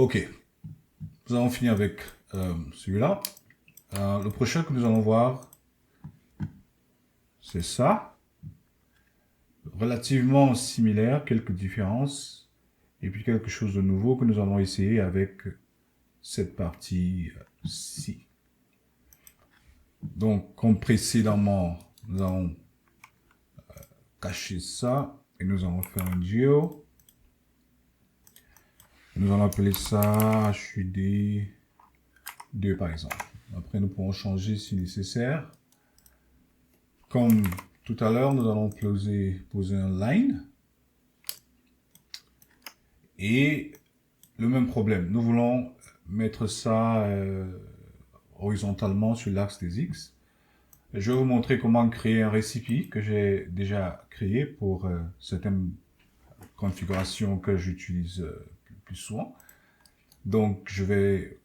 Ok, nous allons finir avec celui-là. Le prochain que nous allons voir, c'est ça. Relativement similaire, quelques différences. Et puis quelque chose de nouveau que nous allons essayer avec cette partie-ci. Donc, comme précédemment, nous allons cacher ça et nous allons faire un geo. Nous allons appeler ça HUD 2 par exemple. Après, nous pourrons changer si nécessaire. Comme tout à l'heure, nous allons poser un line. Et le même problème, nous voulons mettre ça horizontalement sur l'axe des X. Je vais vous montrer comment créer un récipient que j'ai déjà créé pour certaines configurations que j'utilise plus souvent. Donc, je vais,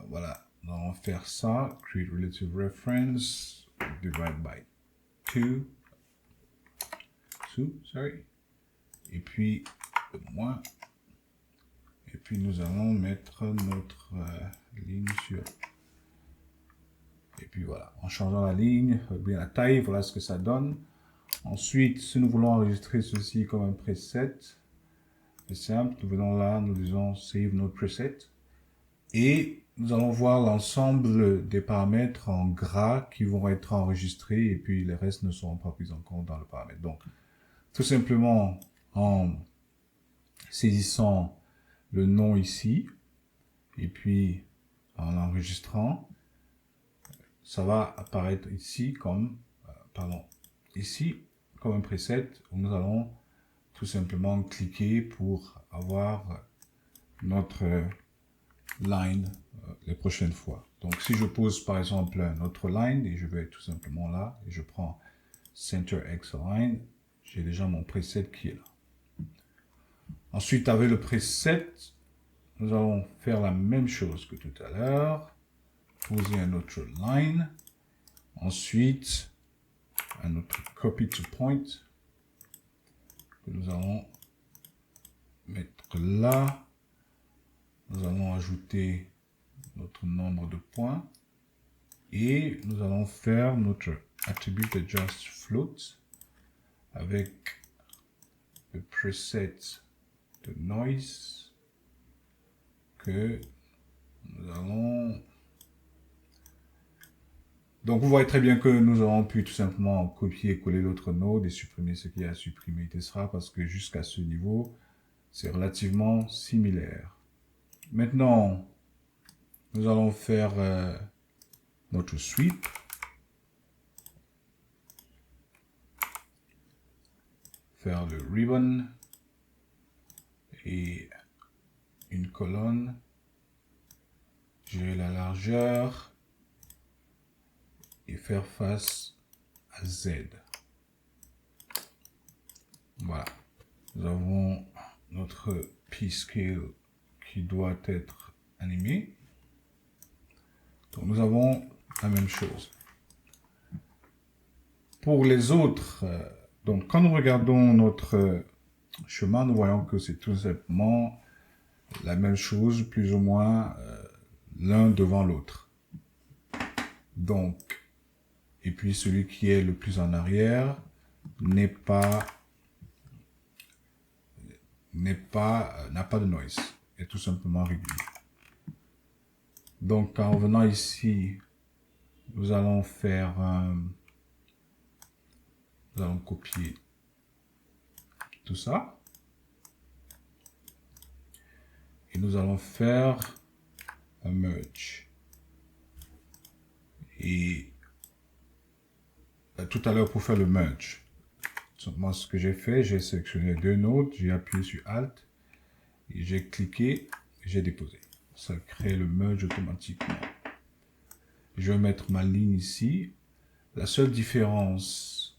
voilà, nous allons faire ça, create relative reference, divide by 2, sorry, et puis, moins, et puis nous allons mettre notre ligne sur, et puis voilà, en changeant la ligne, bien la taille, voilà ce que ça donne. Ensuite, si nous voulons enregistrer ceci comme un preset, c'est simple, nous venons là, nous disons save notre preset, et nous allons voir l'ensemble des paramètres en gras qui vont être enregistrés et puis les restes ne seront pas pris en compte dans le paramètre. Donc, tout simplement en saisissant le nom ici et puis en l'enregistrant, ça va apparaître ici comme, ici comme un preset où nous allons tout simplement cliquer pour avoir notre line les prochaines fois. Donc si je pose par exemple notre line et je vais tout simplement là et je prends Center X Line, j'ai déjà mon preset qui est là. Ensuite avec le preset, nous allons faire la même chose que tout à l'heure, poser un autre line, ensuite un autre copy to point que nous allons mettre là. Nous allons ajouter notre nombre de points et nous allons faire notre attribute adjust float avec le preset de noise que nous allons. Donc vous voyez très bien que nous avons pu tout simplement copier et coller l'autre node et supprimer ce qui a supprimé etc. parce que jusqu'à ce niveau c'est relativement similaire. Maintenant nous allons faire notre sweep. Faire le ribbon et une colonne, gérer la largeur et faire face à Z. Voilà. Nous avons notre P-Scale qui doit être animé. Donc nous avons la même chose. Pour les autres, donc quand nous regardons notre chemin, nous voyons que c'est tout simplement la même chose, plus ou moins l'un devant l'autre. Donc, et puis celui qui est le plus en arrière n'a pas de noise, est tout simplement régulier. Donc en venant ici, nous allons faire nous allons copier tout ça et nous allons faire un merge. Et tout à l'heure pour faire le merge, moi ce que j'ai fait, j'ai sélectionné deux nodes, j'ai appuyé sur Alt et j'ai cliqué, j'ai déposé. Ça crée le merge automatiquement. Je vais mettre ma ligne ici. La seule différence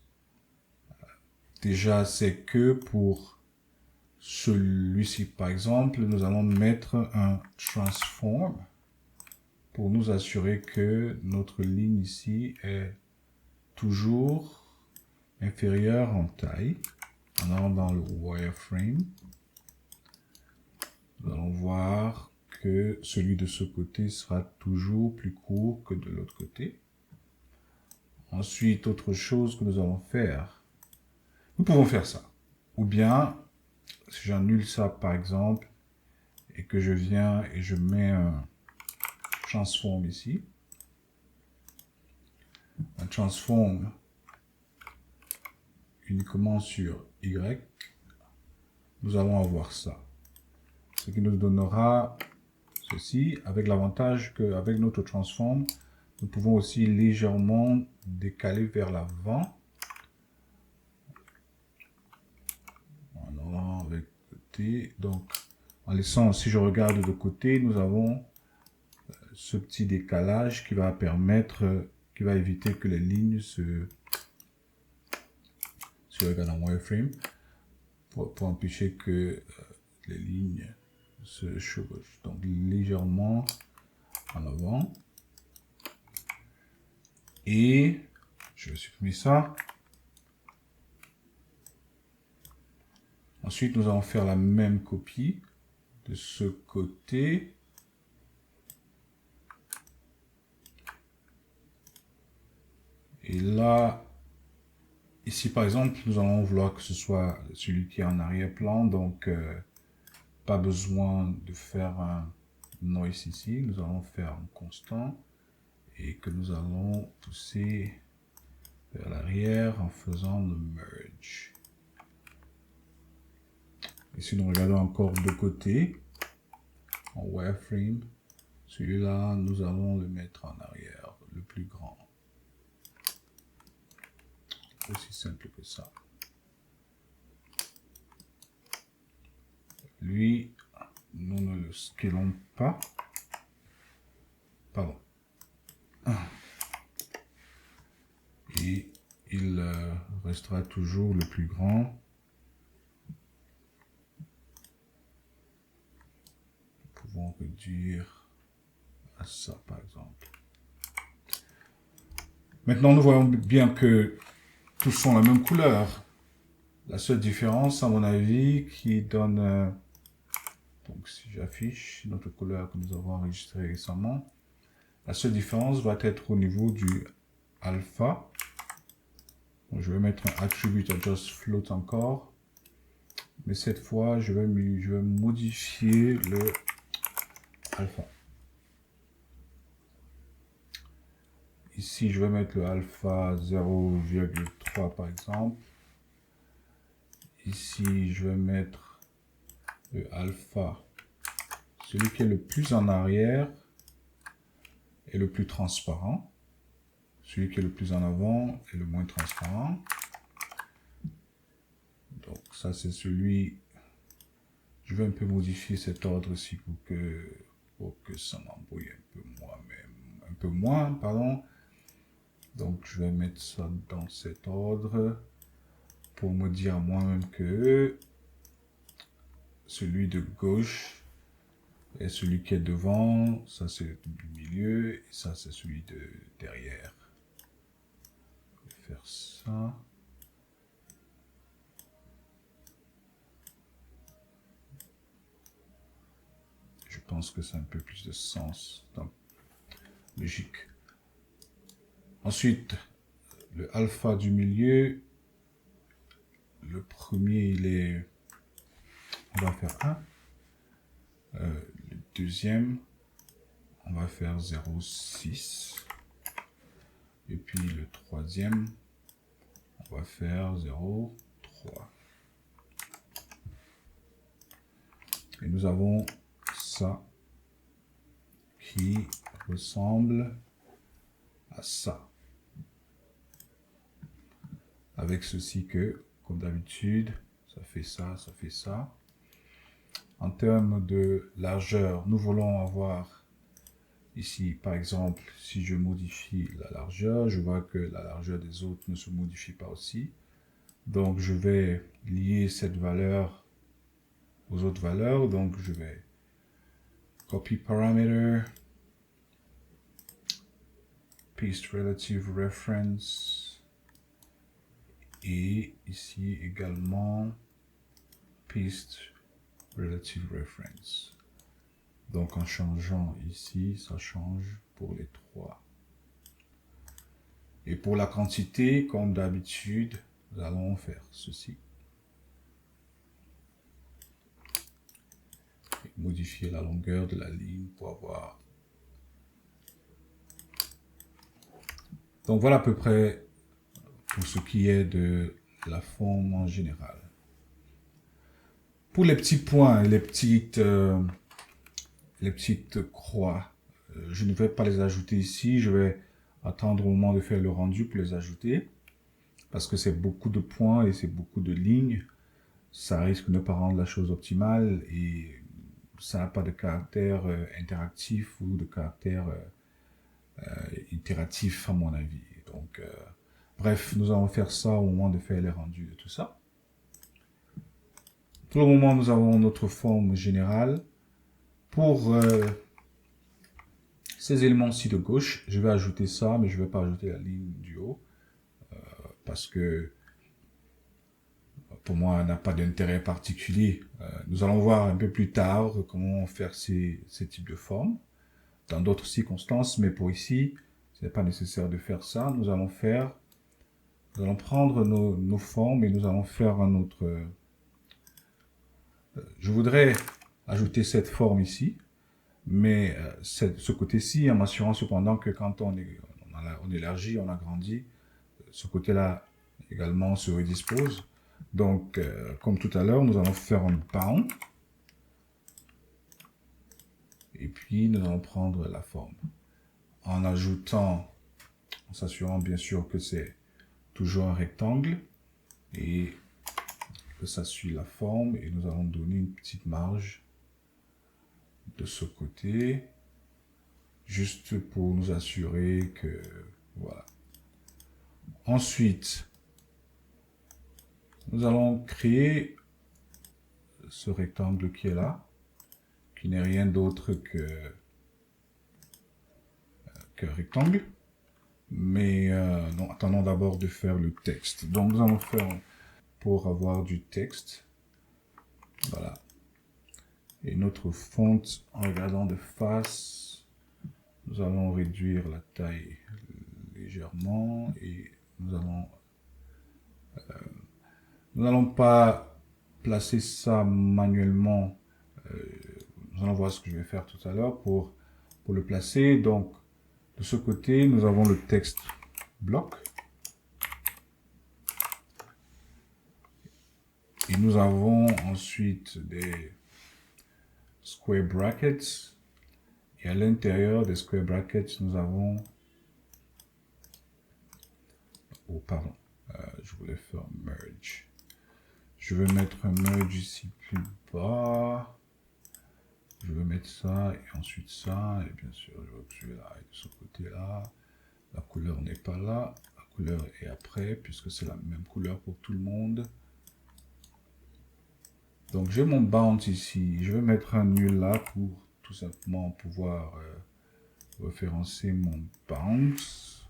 déjà c'est que pour celui-ci par exemple, nous allons mettre un transform pour nous assurer que notre ligne ici est toujours inférieure en taille. En allant dans le wireframe, nous allons voir que celui de ce côté sera toujours plus court que de l'autre côté. Ensuite, autre chose que nous allons faire, nous pouvons faire ça. Ou bien, si j'annule ça par exemple, et que je viens et je mets un transform ici, un transform uniquement sur Y, nous allons avoir ça. Ce qui nous donnera ceci, avec l'avantage qu'avec notre transform, nous pouvons aussi légèrement décaler vers l'avant. Voilà, avec côté. Donc, en laissant, si je regarde de côté, nous avons ce petit décalage qui va permettre, qui va éviter que les lignes se regardent en wireframe, pour empêcher que les lignes se chevauchent. Donc, légèrement en avant. Et je vais supprimer ça. Ensuite, nous allons faire la même copie de ce côté. Et là, ici par exemple, nous allons vouloir que ce soit celui qui est en arrière-plan. Donc, pas besoin de faire un noise ici. Nous allons faire un constant. Et que nous allons pousser vers l'arrière en faisant le merge. Et si nous regardons encore de côté, en wireframe, celui-là, nous allons le mettre en arrière, le plus grand. Aussi simple que ça. Lui, nous ne le scalons pas. Pardon. Et il restera toujours le plus grand. Nous pouvons réduire à ça, par exemple. Maintenant, nous voyons bien que tous sont la même couleur. La seule différence, à mon avis, qui donne... donc, si j'affiche notre couleur que nous avons enregistrée récemment, la seule différence va être au niveau du alpha. Donc, je vais mettre un attribute adjust float encore. Mais cette fois, je vais modifier le alpha. Ici, je vais mettre le alpha 0,3 par exemple. Ici, je vais mettre le alpha, celui qui est le plus en arrière et le plus transparent. Celui qui est le plus en avant et le moins transparent. Donc ça c'est celui... Je vais un peu modifier cet ordre-ci pour que ça m'embrouille un peu moins, pardon. Donc je vais mettre ça dans cet ordre pour me dire à moi-même que celui de gauche est celui qui est devant, ça c'est du milieu et ça c'est celui de derrière. Je vais faire ça. Je pense que c'est un peu plus de sens, donc logique. Ensuite, le alpha du milieu, le premier il est, on va faire 1. Le deuxième, on va faire 0,6. Et puis le troisième, on va faire 0,3. Et nous avons ça qui ressemble à ça. Avec ceci que, comme d'habitude, ça fait ça, ça fait ça. En termes de largeur, nous voulons avoir ici, par exemple, si je modifie la largeur, je vois que la largeur des autres ne se modifie pas aussi. Donc, je vais lier cette valeur aux autres valeurs. Donc, je vais copy parameter, paste relative reference, et ici également paste relative reference. Donc en changeant ici, ça change pour les trois. Et pour la quantité, comme d'habitude, nous allons faire ceci. Et modifier la longueur de la ligne pour avoir. Donc voilà à peu près pour ce qui est de la forme en général. Pour les petits points et les petites croix, je ne vais pas les ajouter ici. Je vais attendre au moment de faire le rendu pour les ajouter. Parce que c'est beaucoup de points et c'est beaucoup de lignes. Ça risque de ne pas rendre la chose optimale et ça n'a pas de caractère interactif ou de caractère itératif à mon avis. Donc, bref, nous allons faire ça au moment de faire les rendus de tout ça. Pour le moment, nous avons notre forme générale. Pour ces éléments-ci de gauche, je vais ajouter ça, mais je ne vais pas ajouter la ligne du haut. Parce que pour moi, elle n'a pas d'intérêt particulier. Nous allons voir un peu plus tard comment faire ces types de formes dans d'autres circonstances, mais pour ici, ce n'est pas nécessaire de faire ça. Nous allons prendre nos formes et nous allons faire un autre. Je voudrais ajouter cette forme ici, mais ce côté-ci, en m'assurant cependant que quand on élargit, on agrandit, ce côté-là également se redispose. Donc, comme tout à l'heure, nous allons faire un bound. Et puis, nous allons prendre la forme. En s'assurant bien sûr que c'est toujours un rectangle. Et que ça suit la forme. Et nous allons donner une petite marge de ce côté. Juste pour nous assurer que... Voilà. Ensuite, nous allons créer ce rectangle qui est là, qui n'est rien d'autre qu'un rectangle. Mais non, attendons d'abord de faire le texte. Donc nous allons faire pour avoir du texte. Voilà. Et notre font, en regardant de face, nous allons réduire la taille légèrement et nous n'allons pas placer ça manuellement. Nous allons voir ce que je vais faire tout à l'heure pour le placer. Donc, de ce côté, nous avons le texte bloc. Et nous avons ensuite des square brackets. Et à l'intérieur des square brackets, nous avons... Oh, pardon. Je voulais faire merge. Je vais mettre un merge ici plus bas. Je vais mettre ça et ensuite ça. Et bien sûr, je vais celui-là et de ce côté-là. La couleur n'est pas là. La couleur est après, puisque c'est la même couleur pour tout le monde. Donc, j'ai mon bounce ici. Je vais mettre un nul là pour tout simplement pouvoir référencer mon bounce.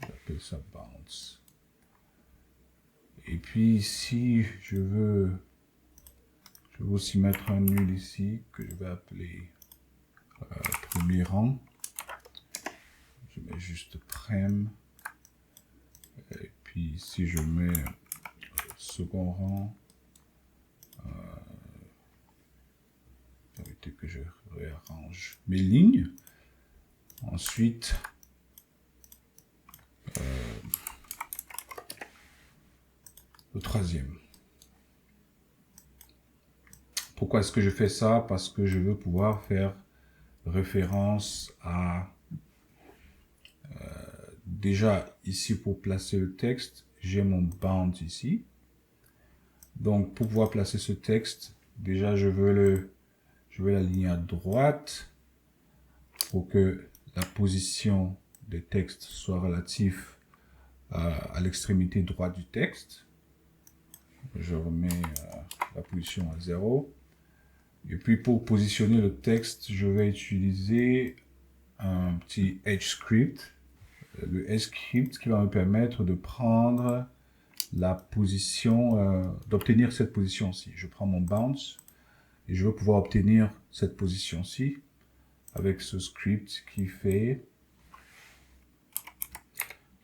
J'appelle ça bounce. Et puis ici, je veux aussi mettre un nul ici que je vais appeler premier rang. Je mets juste prem. Et puis ici, je mets second rang. Permettez que je réarrange mes lignes. Ensuite, le troisième. Pourquoi est-ce que je fais ça? Parce que je veux pouvoir faire référence à... déjà, ici, pour placer le texte, j'ai mon bound ici. Donc, pour pouvoir placer ce texte, déjà, je veux l'aligner à droite pour que la position des textes soit relative à l'extrémité droite du texte. Je remets la position à 0. Et puis pour positionner le texte, je vais utiliser un petit Edge script. Le Edge script qui va me permettre de prendre la position, d'obtenir cette position-ci. Je prends mon bounce Et je veux pouvoir obtenir cette position-ci avec ce script qui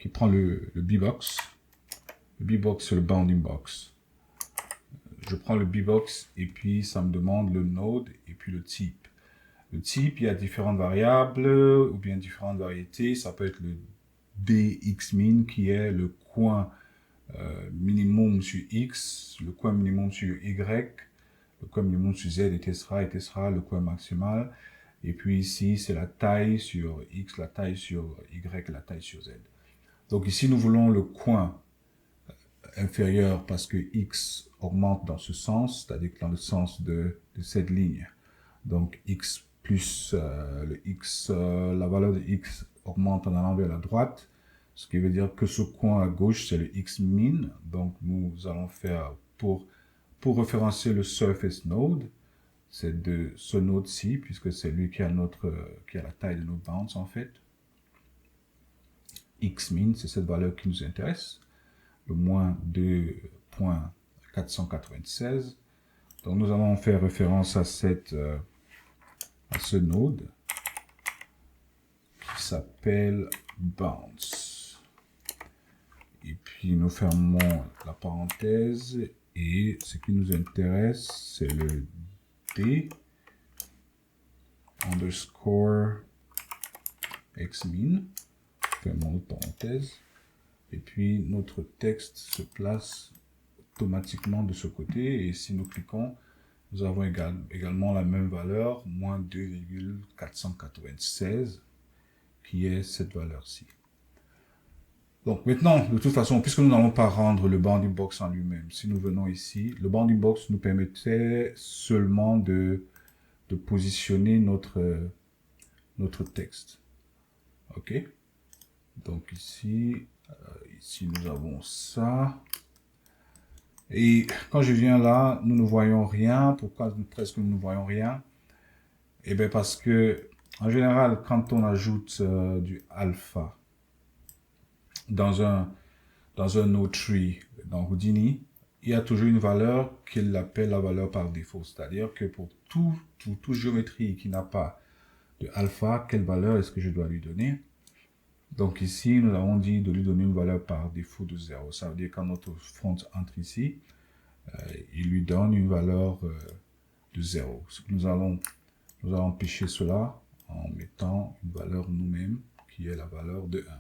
prend le bbox. Le bbox, c'est le bounding box. Je prends le bbox et puis ça me demande le node et puis le type. Le type, il y a différentes variables ou bien différentes variétés. Ça peut être le dxmin qui est le coin minimum sur x, le coin minimum sur y, le coin minimum sur z, etc., le coin maximal. Et puis ici, c'est la taille sur x, la taille sur y, la taille sur z. Donc ici, nous voulons le coin inférieur parce que x augmente dans ce sens, c'est-à-dire dans le sens de cette ligne. Donc x plus la valeur de x augmente en allant vers la droite, ce qui veut dire que ce coin à gauche, c'est le x min. Donc nous allons faire, pour référencer le surface node, c'est de ce node-ci, puisque c'est lui qui a la taille de nos bounds en fait. X min, c'est cette valeur qui nous intéresse, le moins 2.496. Donc nous allons faire référence à ce node qui s'appelle bounds. Et puis nous fermons la parenthèse et ce qui nous intéresse, c'est le d underscore xmin. Fermons la parenthèse. Et puis notre texte se place automatiquement de ce côté. Et si nous cliquons, nous avons également la même valeur, moins 2,496, qui est cette valeur-ci. Donc maintenant, de toute façon, puisque nous n'allons pas rendre le bounding box en lui-même, si nous venons ici, le bounding box nous permettait seulement de positionner notre texte. OK? Donc ici nous avons ça. Et quand je viens là, nous ne voyons rien. Pourquoi presque nous ne voyons rien? Eh bien parce que, en général, quand on ajoute du alpha dans un node tree, dans Houdini, il y a toujours une valeur qu'il appelle la valeur par défaut. C'est-à-dire que pour toute géométrie qui n'a pas de alpha, quelle valeur est-ce que je dois lui donner? Donc ici, nous avons dit de lui donner une valeur par défaut de 0. Ça veut dire quand notre front entre ici, il lui donne une valeur de 0. Nous allons empêcher cela en mettant une valeur nous-mêmes qui est la valeur de 1.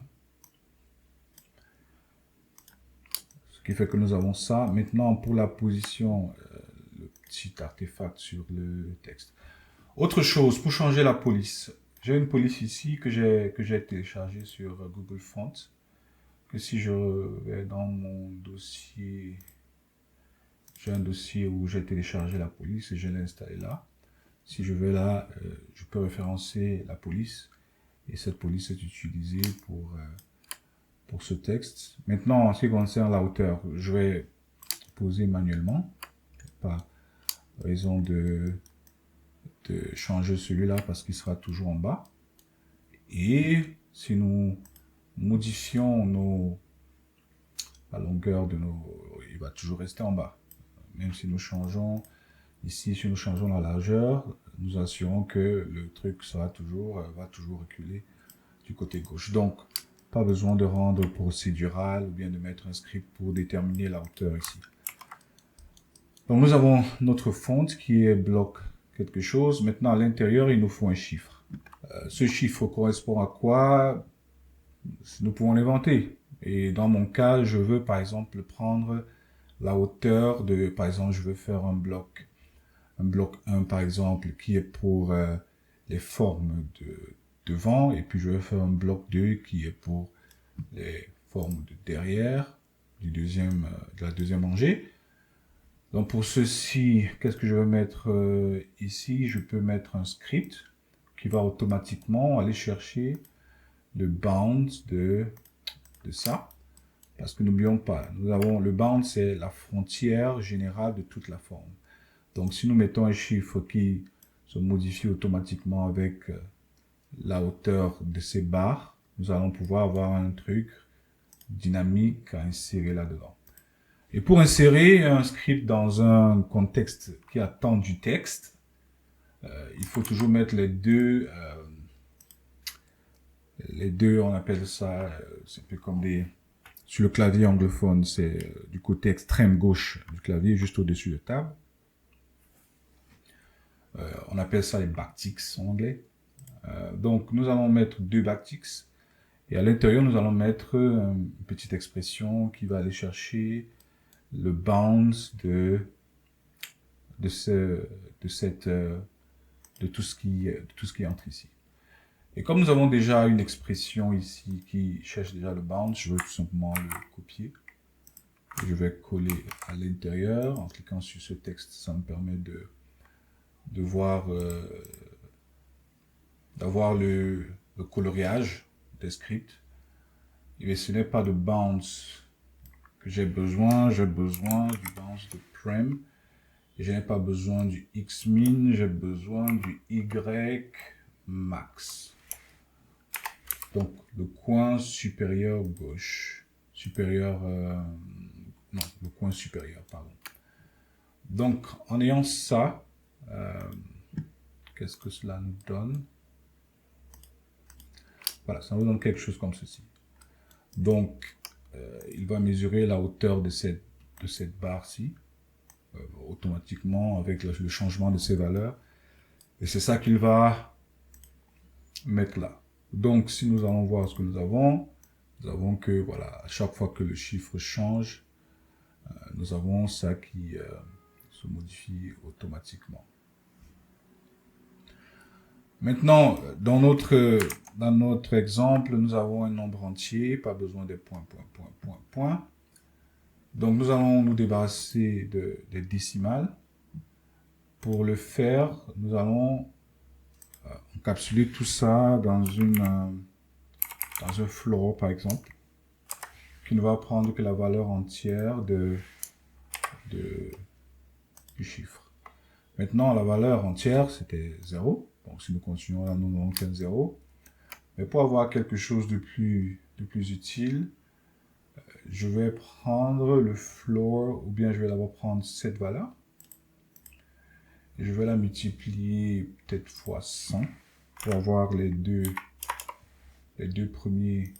Ce qui fait que nous avons ça. Maintenant, pour la position, le petit artefact sur le texte. Autre chose, pour changer la police. J'ai une police ici que j'ai téléchargée sur Google Fonts. Que si je vais dans mon dossier, j'ai un dossier où j'ai téléchargé la police et je l'ai installée là. Si je vais là, je peux référencer la police et cette police est utilisée pour ce texte. Maintenant, en ce qui concerne la hauteur, je vais poser manuellement, par raison de changer celui-là parce qu'il sera toujours en bas. Et si nous modifions la longueur il va toujours rester en bas. Même si nous changeons ici, si nous changeons la largeur, nous assurons que le truc va toujours reculer du côté gauche. Donc, pas besoin de rendre procédural ou bien de mettre un script pour déterminer la hauteur ici. Donc, nous avons notre font qui est bloc quelque chose. Maintenant, à l'intérieur, il nous faut un chiffre. Ce chiffre correspond à quoi? Nous pouvons l'inventer. Et dans mon cas, je veux par exemple prendre la hauteur de, par exemple, je veux faire un bloc 1 par exemple, qui est pour les formes de devant, et puis je vais faire un bloc 2 qui est pour les formes de derrière, de la deuxième rangée. Donc pour ceci, qu'est-ce que je vais mettre ici? Je peux mettre un script qui va automatiquement aller chercher le bound de ça. Parce que n'oublions pas, nous avons le bound, c'est la frontière générale de toute la forme. Donc si nous mettons un chiffre qui se modifie automatiquement avec la hauteur de ces barres, nous allons pouvoir avoir un truc dynamique à insérer là-dedans. Et pour insérer un script dans un contexte qui attend du texte, il faut toujours mettre les deux, on appelle ça, c'est un peu comme des, sur le clavier anglophone, c'est du côté extrême gauche du clavier, juste au-dessus de table. On appelle ça les backticks en anglais. Donc, nous allons mettre deux backticks. Et à l'intérieur, nous allons mettre une petite expression qui va aller chercher le bounds de tout ce qui entre ici. Et comme nous avons déjà une expression ici qui cherche déjà le bounds, je vais tout simplement le copier. Je vais coller à l'intérieur. En cliquant sur ce texte, ça me permet de voir, d'avoir le coloriage des scripts. Et ce n'est pas de bounds que j'ai besoin du bounds de prem. Je n'ai pas besoin du xmin, j'ai besoin du ymax. Donc le coin supérieur gauche. Le coin supérieur, pardon. Donc en ayant ça, qu'est-ce que cela nous donne? Voilà, ça nous donne quelque chose comme ceci. Donc, il va mesurer la hauteur de cette barre-ci, automatiquement avec le changement de ses valeurs. Et c'est ça qu'il va mettre là. Donc, si nous allons voir ce que nous avons que, voilà, à chaque fois que le chiffre change, nous avons ça qui se modifie automatiquement. Maintenant, dans notre exemple, nous avons un nombre entier, pas besoin des points. Donc, nous allons nous débarrasser des décimales. Pour le faire, nous allons encapsuler tout ça dans un floor, par exemple, qui ne va prendre que la valeur entière du chiffre. Maintenant, la valeur entière, c'était 0. Donc, si nous continuons là, nous n'avons qu'un 0. Mais pour avoir quelque chose de plus utile, je vais prendre le floor, ou bien je vais d'abord prendre cette valeur. Et je vais la multiplier peut-être fois 100 pour avoir les deux premiers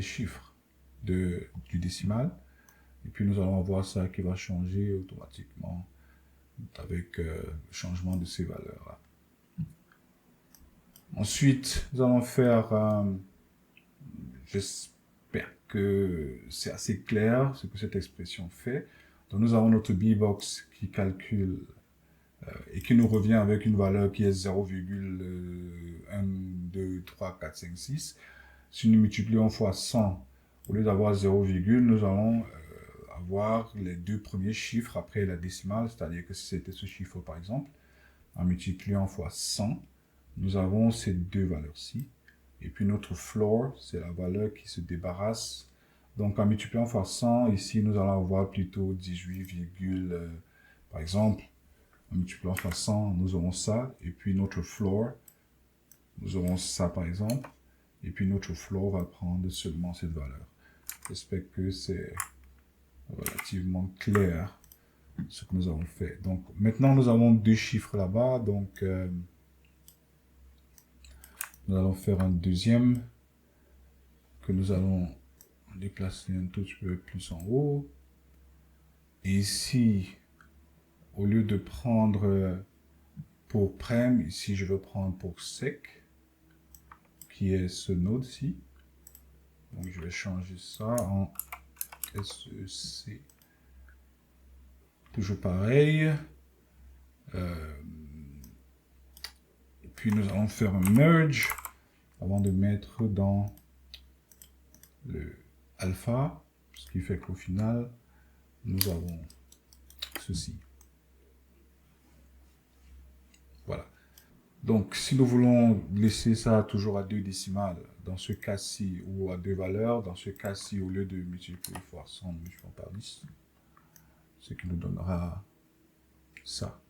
chiffres du décimal. Et puis nous allons voir ça qui va changer automatiquement avec le changement de ces valeurs-là. Ensuite, nous allons faire, j'espère que c'est assez clair ce que cette expression fait. Donc nous avons notre bbox qui calcule et qui nous revient avec une valeur qui est 0,1, 2, 3, 4, 5, 6. Si nous multiplions fois 100, au lieu d'avoir 0, nous allons avoir les deux premiers chiffres après la décimale, c'est-à-dire que si c'était ce chiffre par exemple, en multipliant fois 100, nous avons ces deux valeurs-ci. Et puis notre floor, c'est la valeur qui se débarrasse. Donc en multipliant fois 100, ici nous allons avoir plutôt 18, par exemple, en multipliant fois 100, nous aurons ça. Et puis notre floor, nous aurons ça par exemple. Et puis notre floor va prendre seulement cette valeur. J'espère que c'est relativement clair ce que nous avons fait. Donc maintenant nous avons deux chiffres là-bas. Donc nous allons faire un deuxième que nous allons déplacer un tout petit peu plus en haut. Et ici, au lieu de prendre pour prem, ici je vais prendre pour sec, qui est ce node-ci. Donc je vais changer ça en SEC. Toujours pareil. Et puis nous allons faire un merge avant de mettre dans le alpha, ce qui fait qu'au final, nous avons ceci. Voilà. Donc, si nous voulons laisser ça toujours à deux décimales, dans ce cas-ci, ou à deux valeurs, dans ce cas-ci, au lieu de multiplier fois 100, nous multiplions par 10, ce qui nous donnera ça,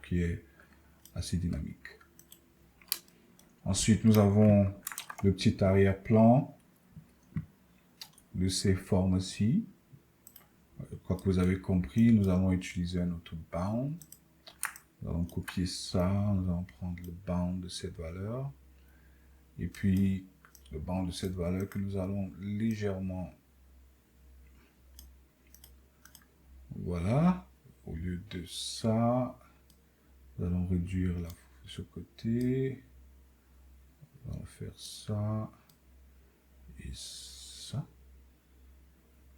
qui est assez dynamique. Ensuite, nous avons le petit arrière-plan de ces formes-ci. Quoi que vous avez compris, nous allons utiliser un autre bound. Nous allons copier ça, nous allons prendre le bound de cette valeur. Et puis, le bound de cette valeur que nous allons légèrement... Voilà. Au lieu de ça, nous allons réduire ce côté. Nous allons faire ça. Et ça.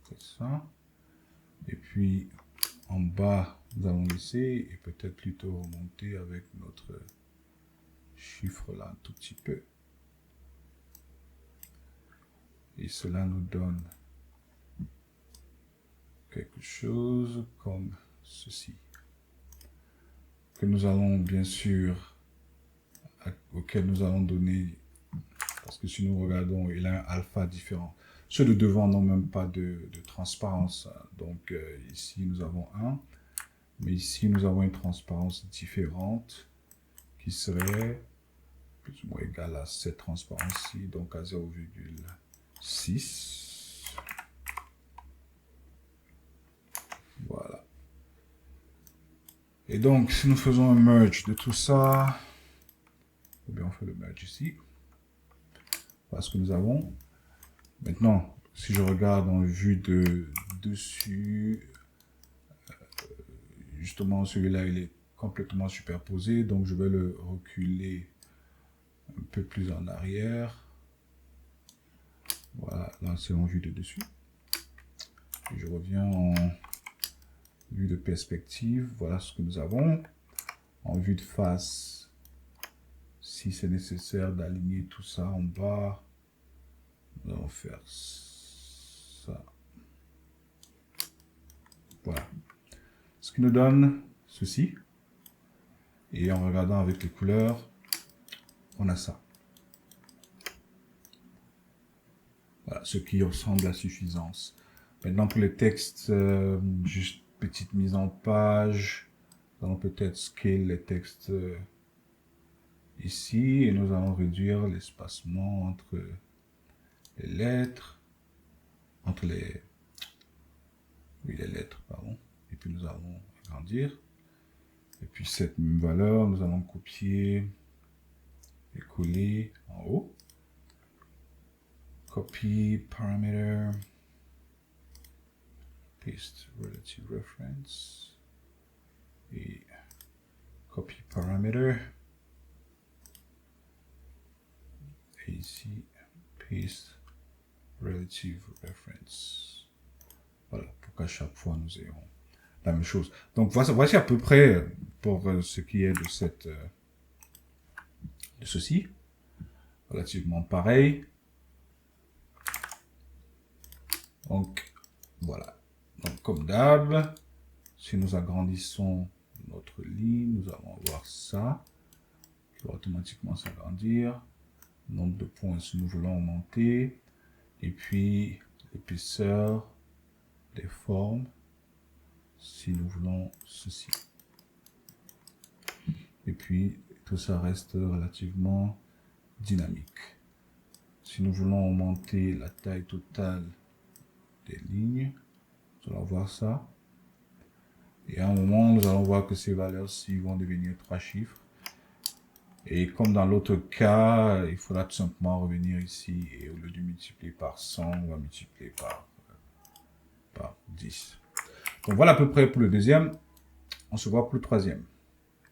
Comme ça. Et puis, en bas, nous allons laisser et peut-être plutôt remonter avec notre chiffre là un tout petit peu. Et cela nous donne quelque chose comme ceci. Que nous allons bien sûr, auquel nous allons donner, parce que si nous regardons, il a un alpha différent. Ceux de devant n'ont même pas de transparence. Donc ici, nous avons un. Mais ici, nous avons une transparence différente qui serait plus ou moins égale à cette transparence-ci, donc à 0,6. Voilà. Et donc, si nous faisons un merge de tout ça, ou bien on fait le merge ici. Voilà ce que nous avons. Maintenant, si je regarde en vue de dessus, justement celui-là il est complètement superposé, donc je vais le reculer un peu plus en arrière. Voilà, là c'est en vue de dessus. Et je reviens en vue de perspective, voilà ce que nous avons. En vue de face, si c'est nécessaire d'aligner tout ça en bas, nous allons faire ça. Voilà. Ce qui nous donne ceci. Et en regardant avec les couleurs, on a ça. Voilà, ce qui ressemble à suffisance. Maintenant pour les textes, juste petite mise en page. Nous allons peut-être scale les textes ici et nous allons réduire l'espacement entre les lettres, les lettres, pardon. Et puis nous allons agrandir. Et puis cette même valeur, nous allons copier et coller en haut. Copy parameter, paste relative reference et copy parameter. Et ici, paste relative reference. Voilà, pour qu'à chaque fois nous ayons la même chose. Donc voici à peu près pour ce qui est de ceci. Relativement pareil. Donc voilà. Donc comme d'hab, si nous agrandissons notre ligne, nous allons avoir ça qui va automatiquement s'agrandir. Nombre de points si nous voulons augmenter. Et puis l'épaisseur des formes si nous voulons ceci. Et puis tout ça reste relativement dynamique. Si nous voulons augmenter la taille totale des lignes, nous allons voir ça. Et à un moment, nous allons voir que ces valeurs-ci vont devenir 3 chiffres. Et comme dans l'autre cas, il faudra tout simplement revenir ici et au lieu de multiplier par 100, on va multiplier par 10. Donc voilà à peu près pour le deuxième. On se voit pour le troisième.